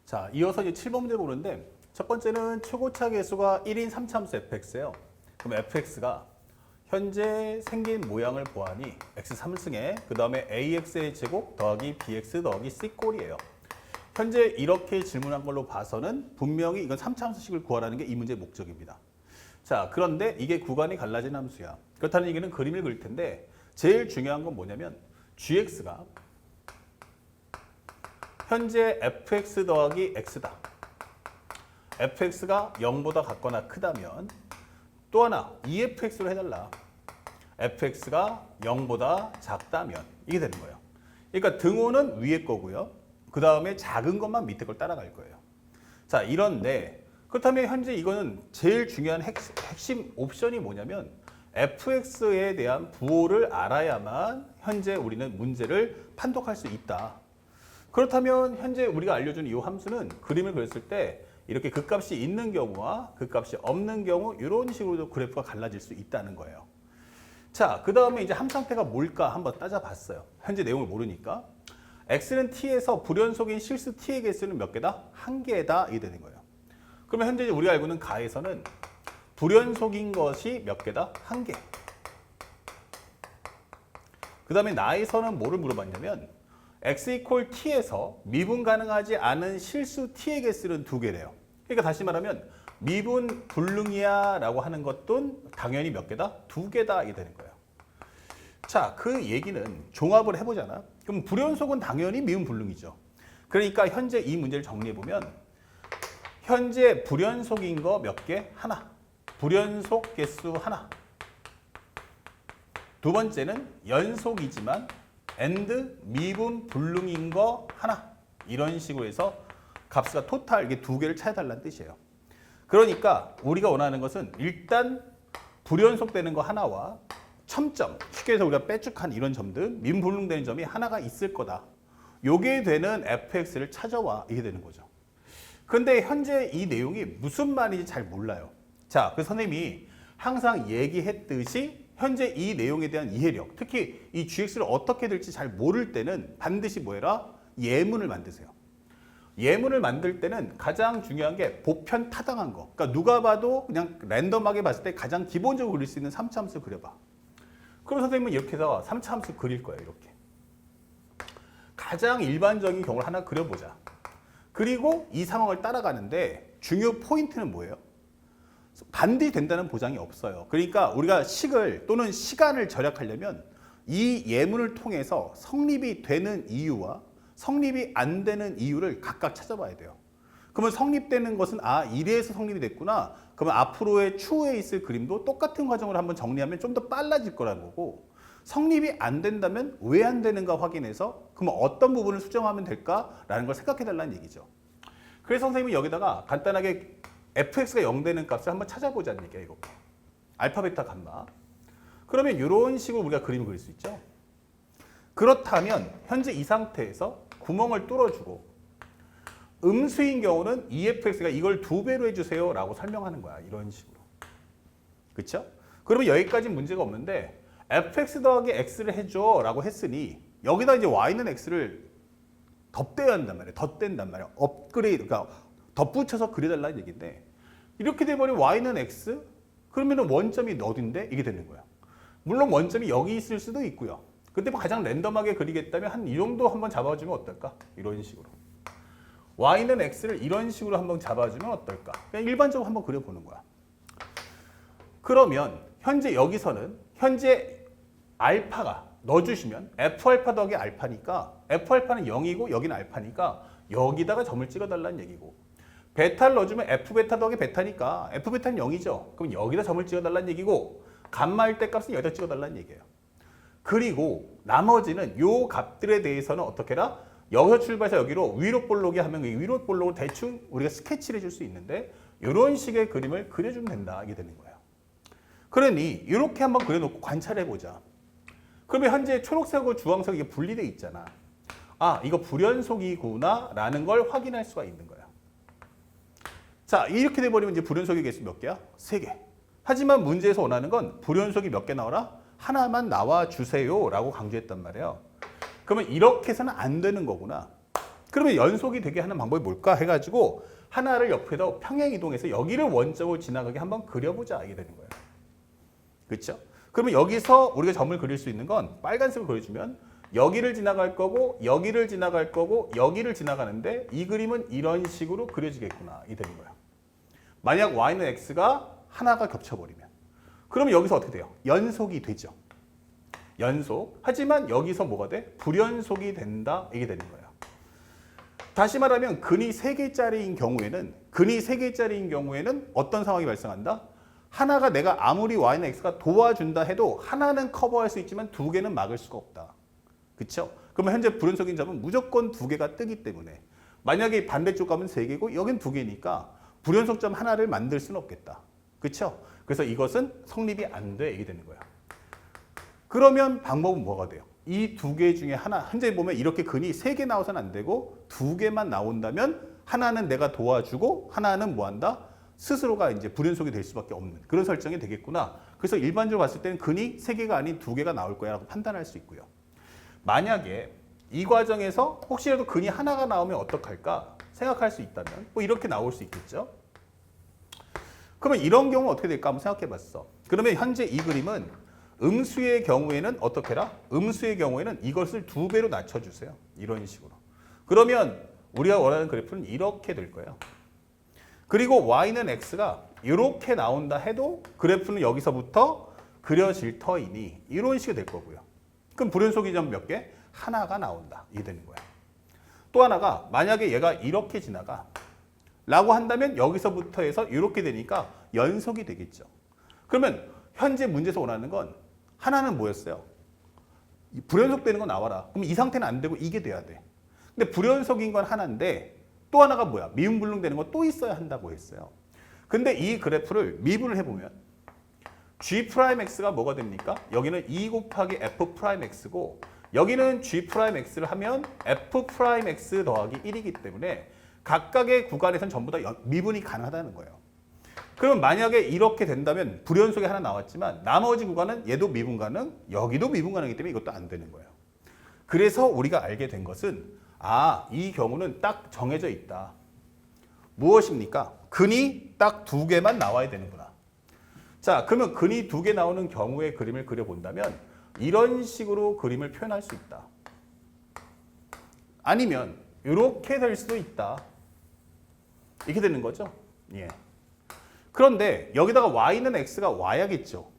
자, 이어서 이제 7번 문제 보는데 첫 번째는 초고차 계수가 1인 3차함수 fx예요. 그럼 fx가 현재 생긴 모양을 보아하니 x 3승에 그 다음에 ax의 제곱 더하기 bx 더하기 c꼴이에요. 현재 이렇게 질문한 걸로 봐서는 분명히 이건 3차함수식을 구하라는 게 이 문제의 목적입니다. 자, 그런데 이게 구간이 갈라진 함수야. 그렇다는 얘기는 그림을 그릴 텐데 제일 중요한 건 뭐냐면 gx가 현재 fx 더하기 x다. fx가 0보다 같거나 크다면 또 하나 efx로 해달라. fx가 0보다 작다면 이게 되는 거예요. 그러니까 등호는 위에 거고요. 그 다음에 작은 것만 밑에 걸 따라갈 거예요. 자, 이런데 그렇다면 현재 이거는 제일 중요한 핵심 옵션이 뭐냐면 fx에 대한 부호를 알아야만 현재 우리는 문제를 판독할 수 있다. 그렇다면 현재 우리가 알려준 이 함수는 그림을 그렸을 때 이렇게 극값이 있는 경우와 극값이 없는 경우 이런 식으로도 그래프가 갈라질 수 있다는 거예요. 자, 그 다음에 이제 함 상태가 뭘까 한번 따져봤어요. 현재 내용을 모르니까. x는 t에서 불연속인 실수 t의 개수는 몇 개다? 한 개다 이게 되는 거예요. 그러면 현재 우리가 알고 있는 가에서는 불연속인 것이 몇 개다? 한 개. 그 다음에 나에서는 뭐를 물어봤냐면 x 이퀄 t에서 미분 가능하지 않은 실수 t의 개수는 두 개래요. 그러니까 다시 말하면 미분 불능이야 라고 하는 것도 당연히 몇 개다? 두 개다 이게 되는 거예요. 자, 그 얘기는 종합을 해보잖아. 그럼 불연속은 당연히 미분 불능이죠. 그러니까 현재 이 문제를 정리해보면 현재 불연속인 거 몇 개? 하나. 불연속 개수 하나. 두 번째는 연속이지만 and 미분 불능인 거 하나. 이런 식으로 해서 값과 토탈 이게 두 개를 찾아달라는 뜻이에요. 그러니까 우리가 원하는 것은 일단 불연속되는 거 하나와 첨점, 쉽게 해서 우리가 빼쭉한 이런 점들, 미분 불능되는 점이 하나가 있을 거다. 요게 되는 fx를 찾아와 이게 되는 거죠. 근데 현재 이 내용이 무슨 말인지 잘 몰라요. 자, 그래서 선생님이 항상 얘기했듯이 현재 이 내용에 대한 이해력, 특히 이 gx를 어떻게 될지 잘 모를 때는 반드시 뭐해라? 예문을 만드세요. 예문을 만들 때는 가장 중요한 게 보편 타당한 거. 그러니까 누가 봐도 그냥 랜덤하게 봤을 때 가장 기본적으로 그릴 수 있는 3차 함수 그려봐. 그럼 선생님은 이렇게 해서 3차 함수 그릴 거예요. 이렇게. 가장 일반적인 경우를 하나 그려보자. 그리고 이 상황을 따라가는데 중요 포인트는 뭐예요? 반드시 된다는 보장이 없어요. 그러니까 우리가 식을 또는 시간을 절약하려면 이 예문을 통해서 성립이 되는 이유와 성립이 안 되는 이유를 각각 찾아봐야 돼요. 그러면 성립되는 것은 이래서 성립이 됐구나. 그러면 앞으로의 추후에 있을 그림도 똑같은 과정을 한번 정리하면 좀 더 빨라질 거라는 거고, 성립이 안 된다면 왜 안 되는가 확인해서 그러면 어떤 부분을 수정하면 될까라는 걸 생각해 달라는 얘기죠. 그래서 선생님이 여기다가 간단하게 fx가 0 되는 값을 한번 찾아보자는 얘기예요. 이거. 알파, 베타, 감마. 그러면 이런 식으로 우리가 그림을 그릴 수 있죠. 그렇다면 현재 이 상태에서 구멍을 뚫어주고 음수인 경우는 efx가 이걸 2배로 해주세요 라고 설명하는 거야. 이런 식으로. 그렇죠? 그러면 여기까지 문제가 없는데 fx 더하기 x를 해줘 라고 했으니 여기다 이제 y는 x를 덧대야 한단 말이에요. 덧댄단 말이에요. 업그레이드, 그러니까 덧붙여서 그려달라는 얘기인데 이렇게 돼버리면 y는 x? 그러면 원점이 어딘데? 이게 되는 거야. 물론 원점이 여기 있을 수도 있고요. 근데 뭐 가장 랜덤하게 그리겠다면 한 이 정도 한번 잡아주면 어떨까? 이런 식으로. y는 x를 이런 식으로 한번 잡아주면 어떨까? 그냥 일반적으로 한번 그려보는 거야. 그러면 현재 여기서는 현재 알파가 넣어주시면 f알파 더하기 알파니까 f알파는 0이고 여기는 알파니까 여기다가 점을 찍어달라는 얘기고, 베타를 넣어주면 f베타 더하기 베타니까 f베타는 0이죠. 그럼 여기다 점을 찍어달라는 얘기고, 감마일 때 값은 여기다 찍어달라는 얘기예요. 그리고 나머지는 요 값들에 대해서는 어떻게 해라? 여기서 출발해서 여기로 위로 볼록이 하면 이 위로 볼록을 대충 우리가 스케치를 해줄 수 있는데 이런 식의 그림을 그려주면 된다. 이게 되는 거예요. 그러니 이렇게 한번 그려놓고 관찰해보자. 그러면 현재 초록색하고 주황색 이게 분리되어 있잖아. 이거 불연속이구나 라는 걸 확인할 수가 있는 거야. 자, 이렇게 돼버리면 이제 불연속의 개수 몇 개야? 3개. 하지만 문제에서 원하는 건 불연속이 몇 개 나와라? 하나만 나와주세요 라고 강조했단 말이에요. 그러면 이렇게 해서는 안 되는 거구나. 그러면 연속이 되게 하는 방법이 뭘까 해가지고 하나를 옆에다 평행 이동해서 여기를 원점으로 지나가게 한번 그려보자 이게 되는 거예요. 그렇죠? 그러면 여기서 우리가 점을 그릴 수 있는 건 빨간색으로 그려주면 여기를 지나갈 거고 여기를 지나갈 거고 여기를 지나가는데 이 그림은 이런 식으로 그려지겠구나 이 되는 거예요. 만약 y는 x가 하나가 겹쳐버리면 그러면 여기서 어떻게 돼요? 연속이 되죠. 연속. 하지만 여기서 뭐가 돼? 불연속이 된다 이게 되는 거예요. 다시 말하면 근이 3개짜리인 경우에는 어떤 상황이 발생한다? 하나가 내가 아무리 y는 x가 도와준다 해도 하나는 커버할 수 있지만 2개는 막을 수가 없다. 그렇죠? 그러면 현재 불연속인 점은 무조건 2개가 뜨기 때문에 만약에 반대쪽 가면 3개고 여긴 2개니까 불연속점 하나를 만들 수는 없겠다. 그렇죠? 그래서 이것은 성립이 안 돼 이게 되는 거야. 그러면 방법은 뭐가 돼요? 이 2개 중에 하나, 현재 보면 이렇게 근이 3개 나와서는 안 되고 2개만 나온다면 하나는 내가 도와주고 하나는 뭐 한다? 스스로가 이제 불연속이 될 수밖에 없는 그런 설정이 되겠구나. 그래서 일반적으로 봤을 때는 근이 3개가 아닌 2개가 나올 거야 라고 판단할 수 있고요. 만약에 이 과정에서 혹시라도 근이 하나가 나오면 어떡할까 생각할 수 있다면 뭐 이렇게 나올 수 있겠죠. 그러면 이런 경우는 어떻게 될까 한번 생각해 봤어. 그러면 현재 이 그림은 음수의 경우에는 어떻게 해라? 음수의 경우에는 이것을 2배로 낮춰주세요. 이런 식으로. 그러면 우리가 원하는 그래프는 이렇게 될 거예요. 그리고 y는 x가 이렇게 나온다 해도 그래프는 여기서부터 그려질 터이니 이런 식이 될 거고요. 그럼 불연속이 점 몇 개? 하나가 나온다. 이게 되는 거야. 또 하나가 만약에 얘가 이렇게 지나가 라고 한다면 여기서부터 해서 이렇게 되니까 연속이 되겠죠. 그러면 현재 문제에서 원하는 건 하나는 뭐였어요? 불연속되는 건 나와라. 그럼 이 상태는 안 되고 이게 돼야 돼. 근데 불연속인 건 하나인데 또 하나가 뭐야? 미분불능되는 거 또 있어야 한다고 했어요. 근데 이 그래프를 미분을 해보면 G'X가 뭐가 됩니까? 여기는 2 곱하기 F'X고 여기는 G'X를 하면 F'X 더하기 1이기 때문에 각각의 구간에선 전부 다 미분이 가능하다는 거예요. 그럼 만약에 이렇게 된다면 불연속이 하나 나왔지만 나머지 구간은 얘도 미분 가능, 여기도 미분 가능이기 때문에 이것도 안 되는 거예요. 그래서 우리가 알게 된 것은 이 경우는 딱 정해져 있다. 무엇입니까? 근이 딱 2개만 나와야 되는구나. 자, 그러면 근이 2개 나오는 경우의 그림을 그려본다면 이런 식으로 그림을 표현할 수 있다. 아니면 이렇게 될 수도 있다. 이렇게 되는 거죠. 예. 그런데 여기다가 y는 x가 와야겠죠.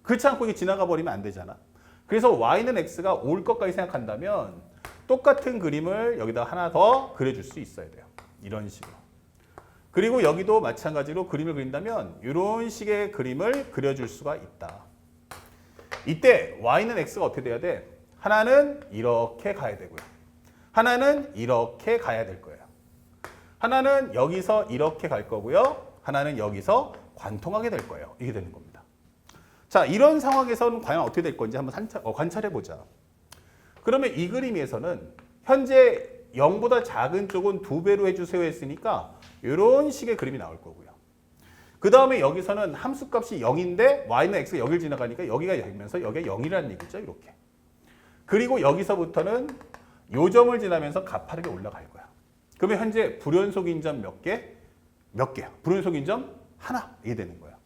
그렇지 않고 이게 지나가 버리면 안 되잖아. 그래서 y는 x가 올 것까지 생각한다면 똑같은 그림을 여기다 하나 더 그려줄 수 있어야 돼요. 이런 식으로. 그리고 여기도 마찬가지로 그림을 그린다면 이런 식의 그림을 그려줄 수가 있다. 이때 y는 x가 어떻게 돼야 돼? 하나는 이렇게 가야 되고요. 하나는 이렇게 가야 될 거예요. 하나는 여기서 이렇게 갈 거고요. 하나는 여기서 관통하게 될 거예요. 이게 되는 겁니다. 자, 이런 상황에서는 과연 어떻게 될 건지 한번 관찰해 보자. 그러면 이 그림에서는 현재 0보다 작은 쪽은 2배로 해주세요 했으니까 이런 식의 그림이 나올 거고요. 그 다음에 여기서는 함수값이 0인데 y는 x가 여기를 지나가니까 여기가 0이면서 여기가 0이라는 얘기죠. 이렇게. 그리고 여기서부터는 요 점을 지나면서 가파르게 올라갈 거야. 그러면 현재 불연속인 점 몇 개? 몇 개야? 불연속인 점 하나. 이게 되는 거야.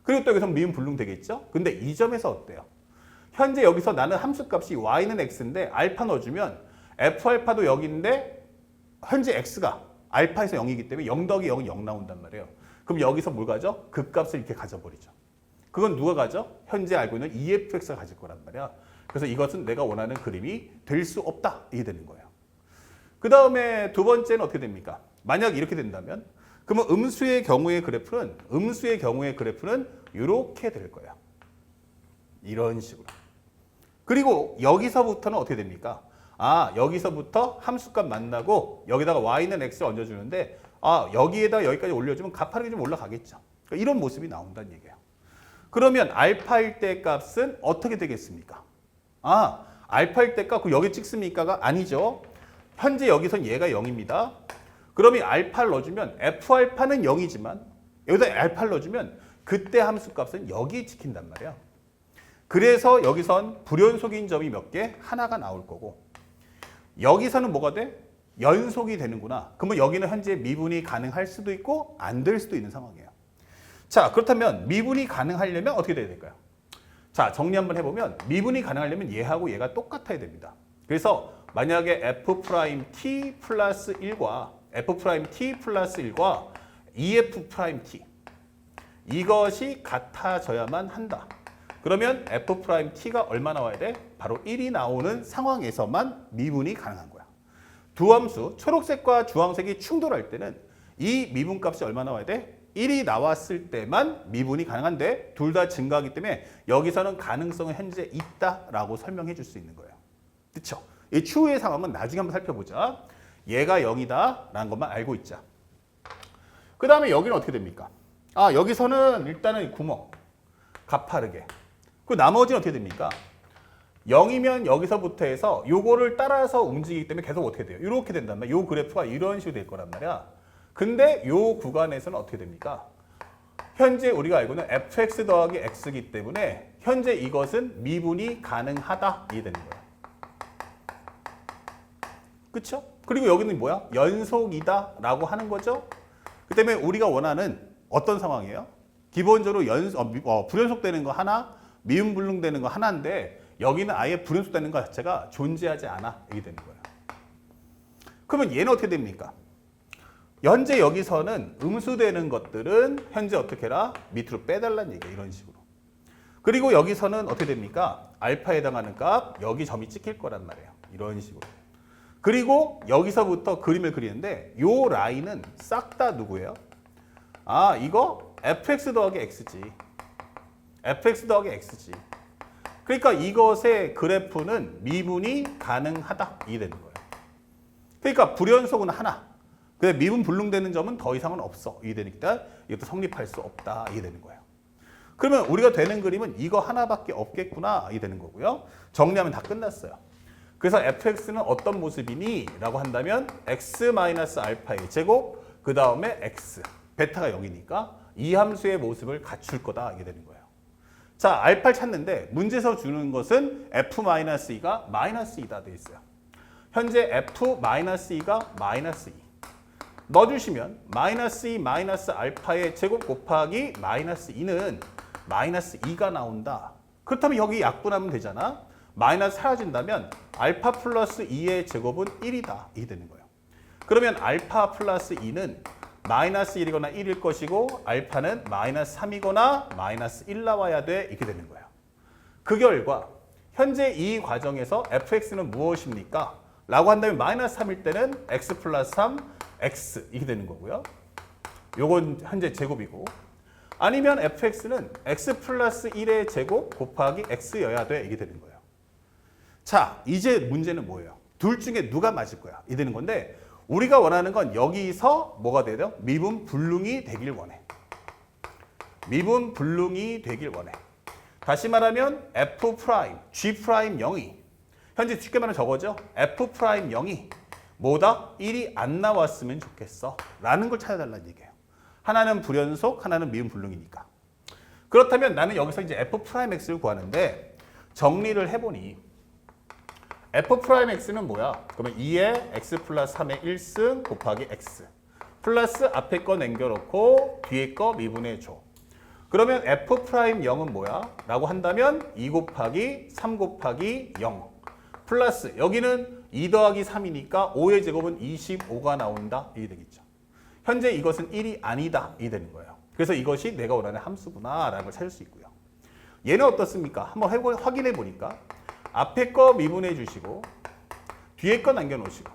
그리고 또 여기서 미분 불능 되겠죠? 근데 이 점에서 어때요? 현재 여기서 나는 함수값이 y는 x인데 알파 넣어주면 f알파도 0인데 현재 x가 알파에서 0이기 때문에 0 더하기 0은 0 나온단 말이에요. 그럼 여기서 뭘 가져? 극값을 이렇게 가져버리죠. 그건 누가 가져? 현재 알고 있는 EFX가 가질 거란 말이야. 그래서 이것은 내가 원하는 그림이 될 수 없다. 이게 되는 거예요. 그 다음에 두 번째는 어떻게 됩니까? 만약 이렇게 된다면 그러면 음수의 경우의 그래프는 이렇게 될 거예요. 이런 식으로. 그리고 여기서부터는 어떻게 됩니까? 여기서부터 함수값 만나고 여기다가 y는 x를 얹어주는데 여기에다 여기까지 올려주면 가파르게 좀 올라가겠죠. 그러니까 이런 모습이 나온다는 얘기예요. 그러면 알파일 때 값은 어떻게 되겠습니까? 알파일 때 값 여기 찍습니까가 아니죠. 현재 여기선 얘가 0입니다. 그러면 알파를 넣어주면 F알파는 0이지만 여기다 알파를 넣어주면 그때 함수값은 여기 찍힌단 말이야. 그래서 여기선 불연속인 점이 몇 개? 하나가 나올 거고 여기서는 뭐가 돼? 연속이 되는구나. 그러면 여기는 현재 미분이 가능할 수도 있고 안 될 수도 있는 상황이에요. 자, 그렇다면 미분이 가능하려면 어떻게 돼야 될까요? 자, 정리 한번 해보면 미분이 가능하려면 얘하고 얘가 똑같아야 됩니다. 그래서 만약에 f't 플러스 1과 f't 플러스 1과 EF't 이것이 같아져야만 한다. 그러면 f't가 얼마 나와야 돼? 바로 1이 나오는 상황에서만 미분이 가능한 거야. 두 함수 초록색과 주황색이 충돌할 때는 이 미분값이 얼마 나와야 돼? 1이 나왔을 때만 미분이 가능한데 둘 다 증가하기 때문에 여기서는 가능성은 현재 있다라고 설명해 줄 수 있는 거예요. 그렇죠? 이 추후의 상황은 나중에 한번 살펴보자. 얘가 0이다라는 것만 알고 있자. 그 다음에 여기는 어떻게 됩니까? 아, 여기서는 일단은 구멍 가파르게. 그 나머지는 어떻게 됩니까? 0이면 여기서부터 해서 요거를 따라서 움직이기 때문에 계속 어떻게 돼요? 이렇게 된단 말이야. 요 그래프가 이런 식으로 될 거란 말이야. 근데 요 구간에서는 어떻게 됩니까? 현재 우리가 알고 있는 fx 더하기 x이기 때문에 현재 이것은 미분이 가능하다 이게 되는 거예요. 그렇죠? 그리고 여기는 뭐야? 연속이다 라고 하는 거죠. 그 때문에 우리가 원하는 어떤 상황이에요? 기본적으로 불연속되는 거 하나, 미분불능되는 거 하나인데 여기는 아예 불연속되는 것 자체가 존재하지 않아 이게 되는 거예요. 그러면 얘는 어떻게 됩니까? 현재 여기서는 음수되는 것들은 현재 어떻게 해라? 밑으로 빼달라는 얘기야. 이런 식으로. 그리고 여기서는 어떻게 됩니까? 알파에 해당하는 값 여기 점이 찍힐 거란 말이에요. 이런 식으로. 그리고 여기서부터 그림을 그리는데 요 라인은 싹 다 누구예요? 아, 이거 fx 더하기 x지. fx 더하기 x지. 그러니까 이것의 그래프는 미분이 가능하다. 이게 되는 거예요. 그러니까 불연속은 하나. 근데 미분 불능되는 점은 더 이상은 없어. 이게 되니까 이것도 성립할 수 없다. 이게 되는 거예요. 그러면 우리가 되는 그림은 이거 하나밖에 없겠구나. 이게 되는 거고요. 정리하면 다 끝났어요. 그래서 fx는 어떤 모습이니? 라고 한다면 x-알파의 제곱, 그 다음에 x. 베타가 0이니까 이 함수의 모습을 갖출 거다. 이게 되는 거예요. 자, 알파를 찾는데 문제에서 주는 것은 f-2가 -2다 되어 있어요. 현재 f-2가 -2. 넣어주시면 -2 알파의 제곱 곱하기 -2는 -2가 나온다. 그렇다면 여기 약분하면 되잖아. 마이너스 사라진다면 알파 플러스 2의 제곱은 1이다. 이게 되는 거예요. 그러면 알파 플러스 2는 마이너스 1이거나 1일 것이고 알파는 마이너스 3이거나 마이너스 1 나와야 돼. 이렇게 되는 거예요. 그 결과 현재 이 과정에서 fx는 무엇입니까? 라고 한다면 마이너스 3일 때는 x 플러스 3, x 이렇게 되는 거고요. 요건 현재 제곱이고 아니면 fx는 x 플러스 1의 제곱 곱하기 x여야 돼. 이게 되는 거예요. 자, 이제 문제는 뭐예요? 둘 중에 누가 맞을 거야? 이 되는 건데 우리가 원하는 건 여기서 뭐가 돼요? 미분 불능이 되길 원해. 미분 불능이 되길 원해. 다시 말하면 f 프라임, g 프라임 0이 현재 쉽게 말하면 저거죠. f 프라임 0이 뭐다? 1이 안 나왔으면 좋겠어. 라는 걸 찾아달라는 얘기예요. 하나는 불연속, 하나는 미분 불능이니까. 그렇다면 나는 여기서 이제 f 프라임 x를 구하는데 정리를 해보니 f 프라임 x는 뭐야? 그러면 2의 x 플러스 3의 1승 곱하기 x 플러스 앞에 거 남겨놓고 뒤에 거 미분해줘. 그러면 f 프라임 0은 뭐야? 라고 한다면 2 곱하기 3 곱하기 0 플러스 여기는 2 더하기 3이니까 5의 제곱은 25가 나온다. 이게 되겠죠. 현재 이것은 1이 아니다. 이게 되는 거예요. 그래서 이것이 내가 원하는 함수구나 라는 걸 찾을 수 있고요. 얘는 어떻습니까? 한번 확인해 보니까 앞에 거 미분해 주시고 뒤에 거 남겨놓으시고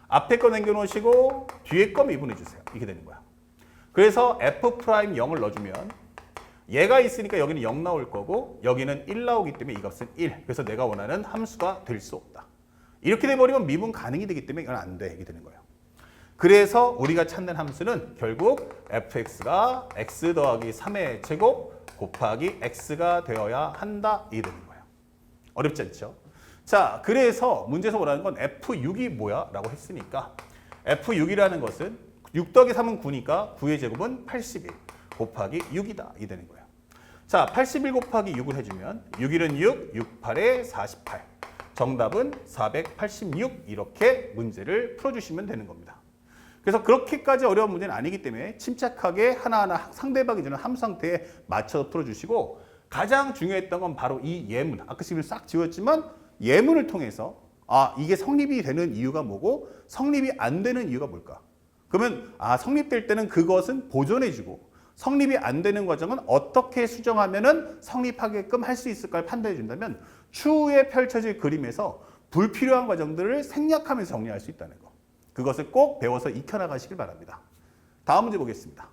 앞에 거 남겨놓으시고 뒤에 거 미분해 주세요. 이렇게 되는 거야. 그래서 f'0을 넣어주면 얘가 있으니까 여기는 0 나올 거고 여기는 1 나오기 때문에 이 값은 1. 그래서 내가 원하는 함수가 될 수 없다. 이렇게 돼버리면 미분 가능이 되기 때문에 이건 안 돼. 이렇게 되는 거예요. 그래서 우리가 찾는 함수는 결국 fx가 x 더하기 3의 제곱 곱하기 x가 되어야 한다. 이게 되는 거예요. 어렵지 않죠? 자, 그래서 문제에서 원하는 건 f6이 뭐야? 라고 했으니까 f6이라는 것은 6 더하기 3은 9니까 9의 제곱은 81 곱하기 6이다. 이 되는 거예요. 자, 81 곱하기 6을 해주면 6일은 6, 6, 8에 48. 정답은 486 이렇게 문제를 풀어주시면 되는 겁니다. 그래서 그렇게까지 어려운 문제는 아니기 때문에 침착하게 하나하나 상대방이 주는 함수 상태에 맞춰서 풀어주시고 가장 중요했던 건 바로 이 예문. 아까 지금 싹 지웠지만 예문을 통해서 이게 성립이 되는 이유가 뭐고 성립이 안 되는 이유가 뭘까? 그러면 성립될 때는 그것은 보존해주고 성립이 안 되는 과정은 어떻게 수정하면은 성립하게끔 할 수 있을까를 판단해 준다면 추후에 펼쳐질 그림에서 불필요한 과정들을 생략하면서 정리할 수 있다는 거. 그것을 꼭 배워서 익혀나가시길 바랍니다. 다음 문제 보겠습니다.